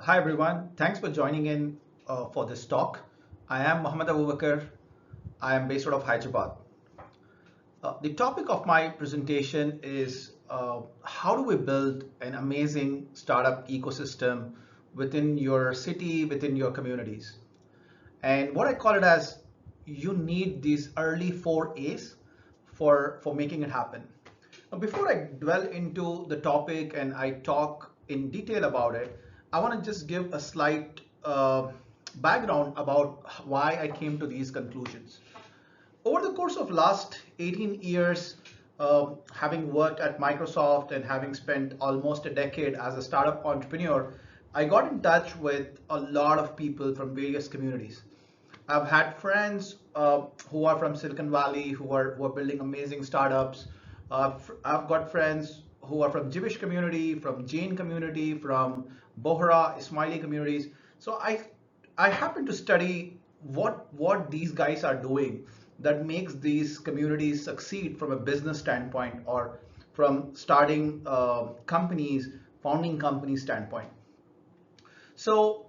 Hi everyone, thanks for joining in for this talk. I am Mohammed Abubakar. I am based out of Hyderabad. The topic of my presentation is how do we build an amazing startup ecosystem within your city, within your communities. And what I call it as you need these early 4 A's for making it happen. Now, before I dwell into the topic and I talk in detail about it, I want to just give a slight background about why I came to these conclusions. Over the course of last 18 years, having worked at Microsoft and having spent almost a decade as a startup entrepreneur, I got in touch with a lot of people from various communities. I've had friends who are from Silicon Valley who are building amazing startups. I've got friends who are from Jewish community, from Jain community, from Bohra, Ismaili communities. So I happen to study what these guys are doing that makes these communities succeed from a business standpoint or from starting companies, founding companies standpoint. So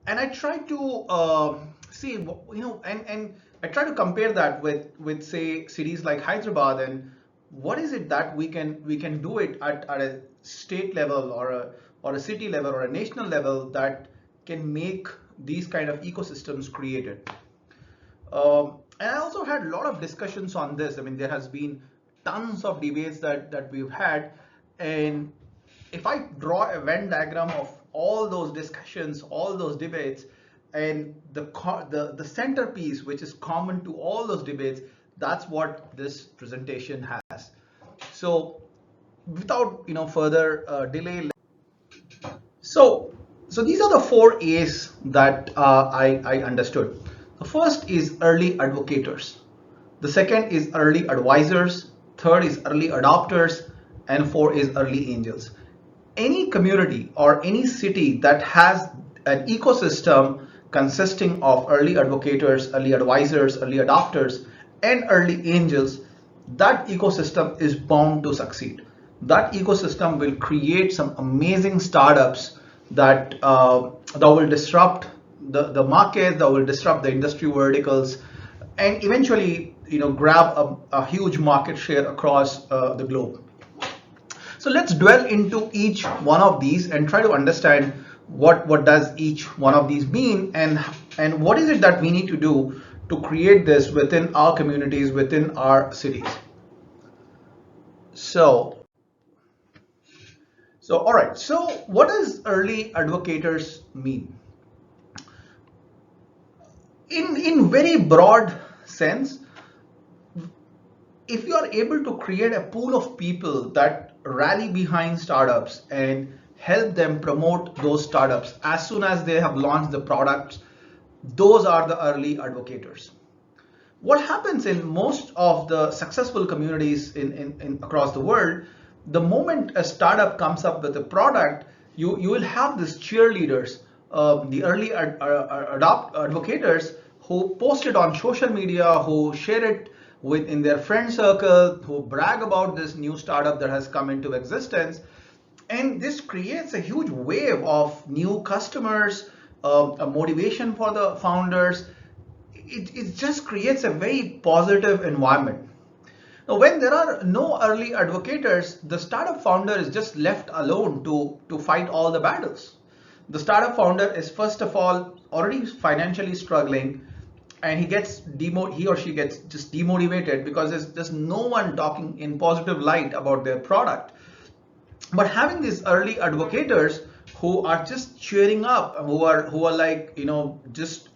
and I try to see, and I try to compare that with say cities like Hyderabad, and what is it that we can do it at a state level or a city level or a national level that can make these kind of ecosystems created. And I also had a lot of discussions on this. I mean, there has been tons of debates that we've had, and if I draw a Venn diagram of all those discussions, all those debates, and the centerpiece, which is common to all those debates, that's what this presentation has. So, without further delay, so, so these are the 4 A's that I understood. The first is early advocators. The second is early advisors. Third is early adopters. And four is early angels. Any community or any city that has an ecosystem consisting of early advocators, early advisors, early adopters, and early angels, that ecosystem is bound to succeed. That ecosystem will create some amazing startups that will disrupt the market, that will disrupt the industry verticals, and eventually grab a huge market share across the globe. So let's dwell into each one of these and try to understand what does each one of these mean, and what is it that we need to do to create this within our communities, within our cities. So, all right. So what does early advocators mean? In very broad sense, if you are able to create a pool of people that rally behind startups and help them promote those startups as soon as they have launched the products, those are the early advocators. What happens in most of the successful communities in across the world, the moment a startup comes up with a product, you will have these cheerleaders, the early advocators who post it on social media, who share it in their friend circle, who brag about this new startup that has come into existence, and this creates a huge wave of new customers, a motivation for the founders. It just creates a very positive environment. Now, when there are no early advocators, the startup founder is just left alone to fight all the battles. The startup founder is first of all already financially struggling, and he or she gets just demotivated because there's no one talking in positive light about their product. But having these early advocators who are just cheering up, who are like just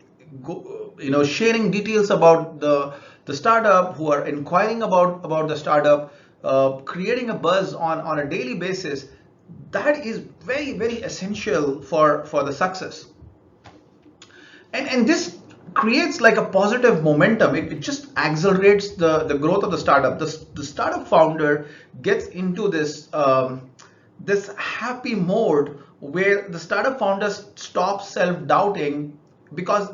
sharing details about the startup, who are inquiring about the startup, creating a buzz on a daily basis, that is very very essential for the success. And this creates like a positive momentum. It just accelerates the growth of the startup. The startup founder gets into this happy mode where the startup founder stops self-doubting, because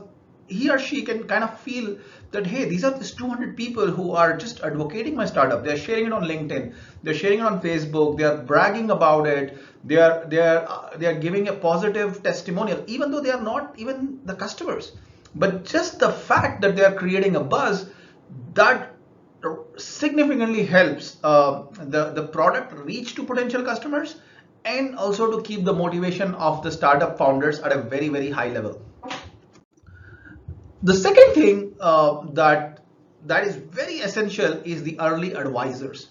he or she can kind of feel that, hey, these are these 200 people who are just advocating my startup. They're sharing it on LinkedIn, they're sharing it on Facebook, they're bragging about it, they are giving a positive testimonial, even though they are not even the customers. But just the fact that they are creating a buzz, that significantly helps the product reach to potential customers, and also to keep the motivation of the startup founders at a very, very high level. The second thing that is very essential is the early advisors.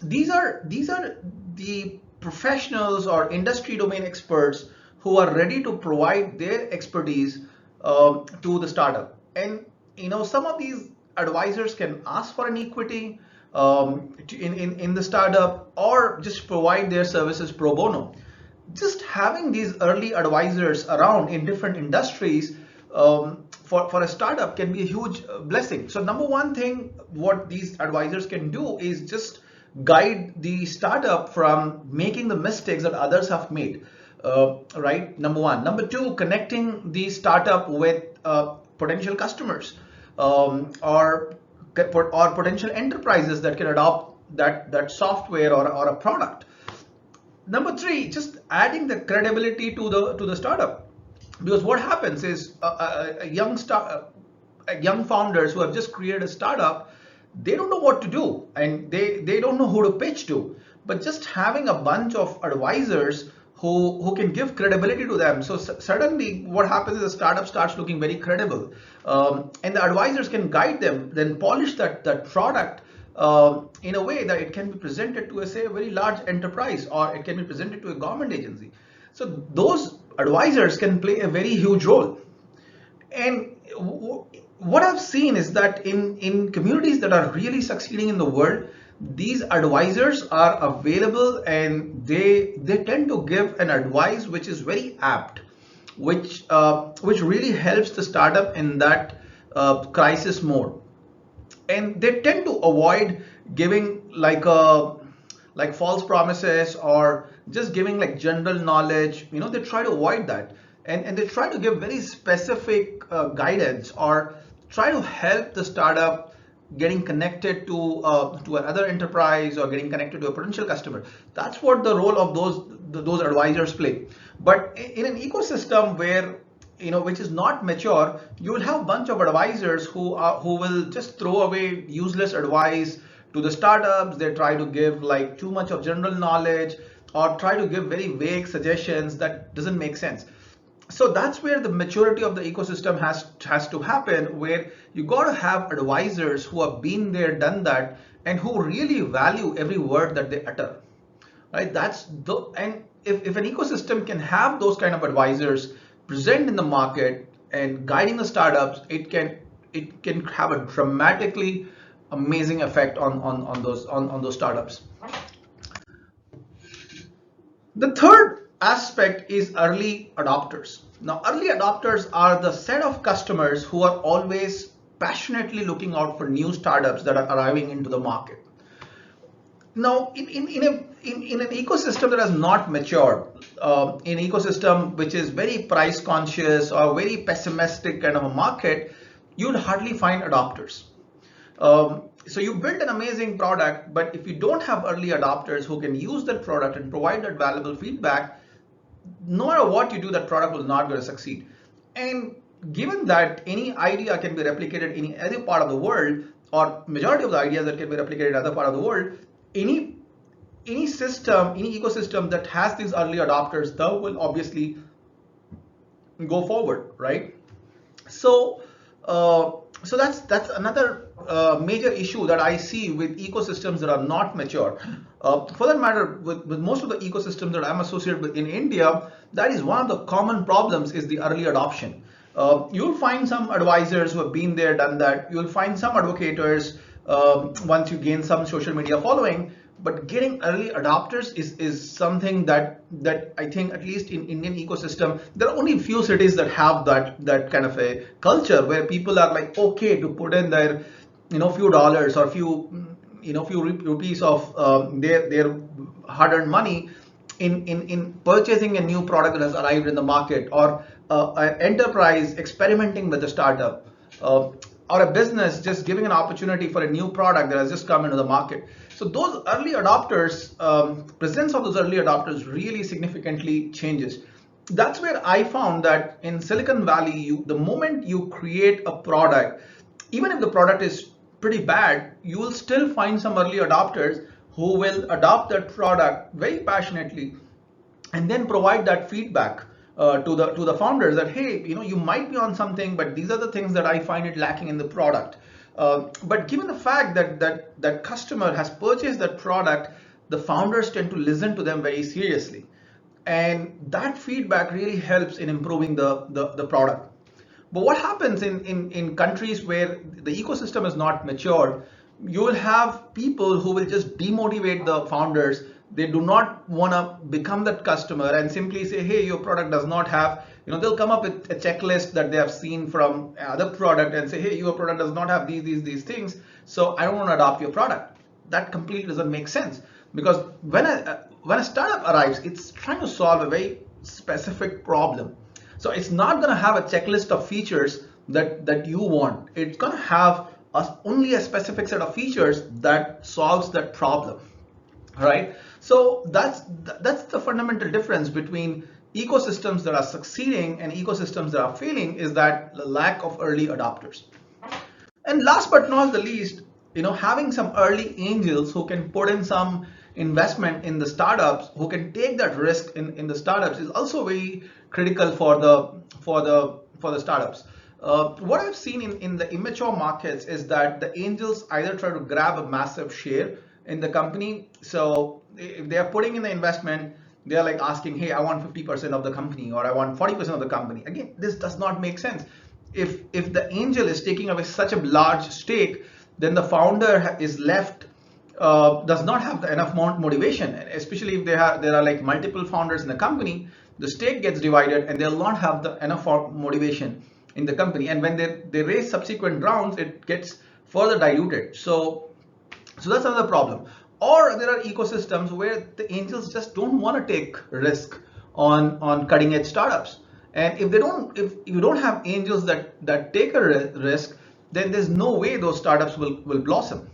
These are the professionals or industry domain experts who are ready to provide their expertise to the startup. And some of these advisors can ask for an equity in the startup, or just provide their services pro bono. Just having these early advisors around in different industries for a startup can be a huge blessing. So number one thing, what these advisors can do is just guide the startup from making the mistakes that others have made. Right? Number one. Number two, connecting the startup with potential customers, or potential enterprises that can adopt that software or a product. Number three, just adding the credibility to the startup, because what happens is young founders who have just created a startup, they don't know what to do, and they don't know who to pitch to. But just having a bunch of advisors who can give credibility to them, so suddenly what happens is the startup starts looking very credible, and the advisors can guide them, then polish that product in a way that it can be presented to, say, a very large enterprise, or it can be presented to a government agency. So those advisors can play a very huge role. And what I've seen is that in communities that are really succeeding in the world, these advisors are available, and they tend to give an advice which is very apt, which really helps the startup in that crisis mode. And they tend to avoid giving like false promises, or just giving like general knowledge. They try to avoid that, and they try to give very specific guidance, or try to help the startup getting connected to another enterprise, or getting connected to a potential customer. That's what the role of those advisors play. But in an ecosystem where which is not mature, you will have a bunch of advisors who will just throw away useless advice to the startups. They try to give like too much of general knowledge, or try to give very vague suggestions that doesn't make sense. So that's where the maturity of the ecosystem has to happen, where you got to have advisors who have been there, done that, and who really value every word that they utter. Right? And if an ecosystem can have those kind of advisors present in the market and guiding the startups, it can have a dramatically amazing effect on those startups. The third aspect is early adopters. Now, early adopters are the set of customers who are always passionately looking out for new startups that are arriving into the market. Now, in an ecosystem that has not matured, in an ecosystem which is very price conscious or very pessimistic kind of a market, you'll hardly find adopters. So you built an amazing product, but if you don't have early adopters who can use that product and provide that valuable feedback, no matter what you do, that product will not going to succeed. And given that any idea can be replicated in any other part of the world, or majority of the ideas that can be replicated in other part of the world, any ecosystem that has these early adopters, that will obviously go forward, right? So that's another major issue that I see with ecosystems that are not mature. For that matter, with most of the ecosystems that I'm associated with in India, that is one of the common problems, is the early adoption. You'll find some advisors who have been there, done that. You'll find some advocators once you gain some social media following. But getting early adopters is something that I think, at least in Indian ecosystem, there are only few cities that have that kind of a culture, where people are like okay to put in their few dollars or few rupees of their hard-earned money in purchasing a new product that has arrived in the market, or an enterprise experimenting with a startup. or a business just giving an opportunity for a new product that has just come into the market. So those early adopters, presence of those early adopters really significantly changes. That's where I found that in Silicon Valley, the moment you create a product, even if the product is pretty bad, you will still find some early adopters who will adopt that product very passionately and then provide that feedback to the founders that, hey, you might be on something, but these are the things that I find it lacking in the product. But given the fact that customer has purchased that product, the founders tend to listen to them very seriously, and that feedback really helps in improving the product. But what happens in countries where the ecosystem is not mature, you will have people who will just demotivate the founders. They do not want to become that customer and simply say, hey, your product does not have, they'll come up with a checklist that they have seen from other product and say, hey, your product does not have these things, so I don't want to adopt your product. That completely doesn't make sense, because when a startup arrives, it's trying to solve a very specific problem. So it's not going to have a checklist of features that you want. It's going to have only a specific set of features that solves that problem, right? So that's the fundamental difference between ecosystems that are succeeding and ecosystems that are failing, is that the lack of early adopters. And last but not the least, having some early angels who can put in some investment in the startups, who can take that risk in the startups, is also very critical for the startups. What I've seen in the immature markets is that the angels either try to grab a massive share in the company. So if they are putting in the investment, they are like asking, hey, I want 50% of the company, or I want 40% of the company. Again, this does not make sense. If the angel is taking away such a large stake, then the founder is left, does not have enough motivation, especially if there are like multiple founders in the company. The stake gets divided and they'll not have enough motivation in the company, and when they raise subsequent rounds, it gets further diluted. So that's another problem. Or there are ecosystems where the angels just don't want to take risk on cutting edge startups. And if you don't have angels that take a risk, then there's no way those startups will blossom.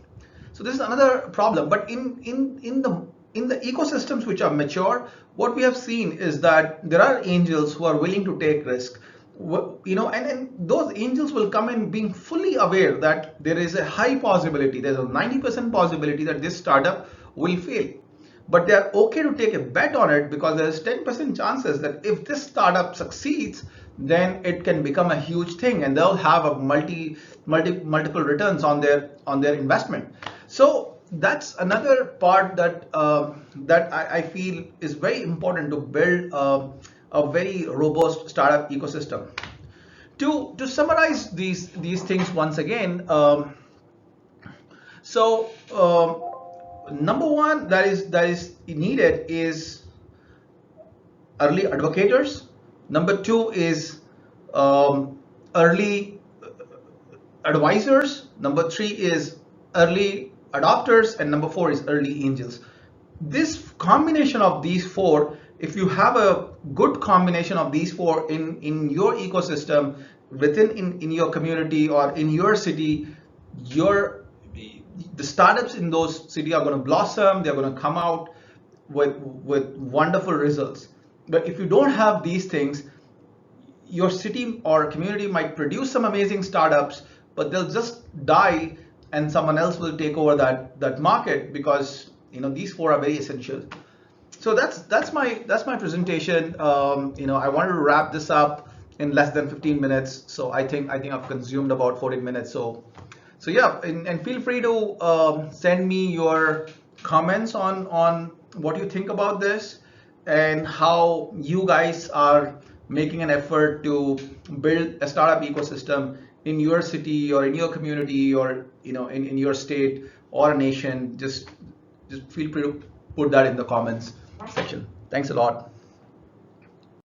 So this is another problem. But in the ecosystems which are mature, what we have seen is that there are angels who are willing to take risk. And those angels will come in being fully aware that there is a high possibility, there's a 90% possibility that this startup will fail. But they are okay to take a bet on it, because there's 10% chances that if this startup succeeds, then it can become a huge thing and they'll have a multiple returns on their investment. So that's another part that I feel is very important to build a very robust startup ecosystem. To summarize these things once again, number one that is needed is early advocators. Number two is early advisors. Number three is early adopters, and number four is early angels. This combination of these four, if you have a good combination of these four in your ecosystem, in your community or in your city, the startups in those cities are going to blossom. They're going to come out with wonderful results. But if you don't have these things, your city or community might produce some amazing startups, but they'll just die and someone else will take over that market, because these four are very essential. So that's my presentation. I wanted to wrap this up in less than 15 minutes. So I think I've consumed about 14 minutes. So yeah, and feel free to send me your comments on what you think about this and how you guys are making an effort to build a startup ecosystem in your city or in your community or in your state or a nation. Just feel free to put that in the comments section. Thanks a lot.